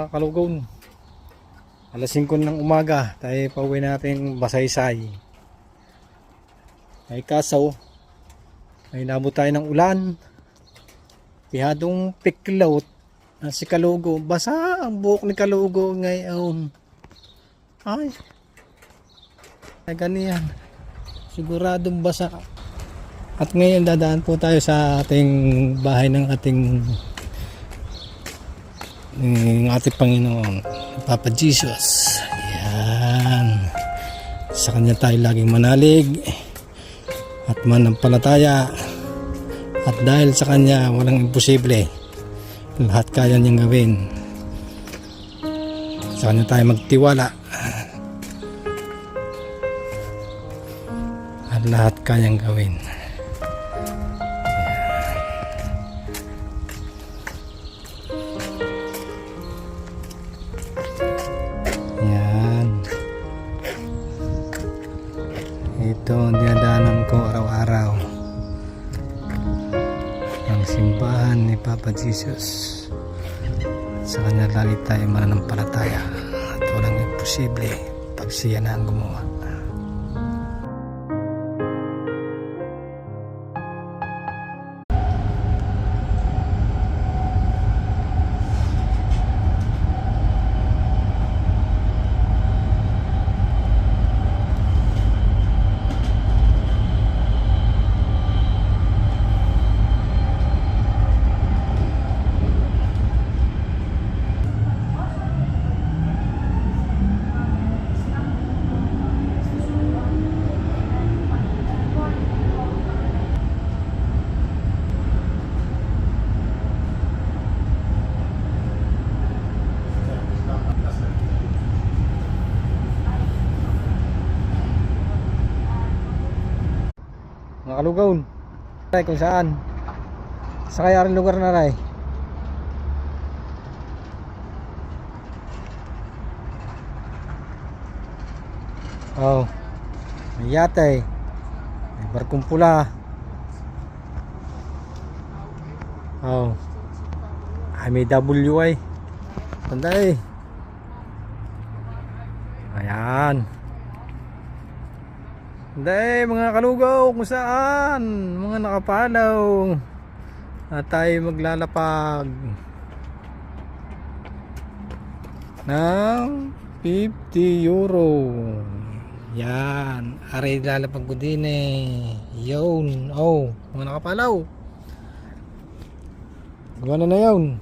kalugon. Alas 5 ng umaga tayo pauwi natin Basaysay. Ay kaso ay nabot tayo ng ulan. Pihadong piklot na si Kalugo. Basa ang buhok ni Kalugo ngayon. Ay ganyan. Siguradong basa. At ngayon dadaan po tayo sa ating bahay ng ating Panginoon, Papa Jesus. Yan. Sa kanya tayo laging manalig at manampalataya. At dahil sa kanya walang imposible. Lahat kaya niyang gawin. Sa kanya tayo magtiwala. At lahat kayang gawin. Yan. Ito ang dinadaanan ko araw-araw. Ang simbahan ni Papa Jesus. Sa kanya lagi tayo mananampalataya at walang imposible pag siya na ang gumawa. Mga kalugaw, kung saan sa kaya rin lugar na rin. Oh, may yate, may barkong pula. Oh, ay may W ay tanday. Ayan. Hindi mga kalugaw, kung saan mga nakapalaw at tayo maglalapag ng 50 euro. Yan, aray lalapag ko din eh. Yun, oh mga nakapalaw, gawa na yun.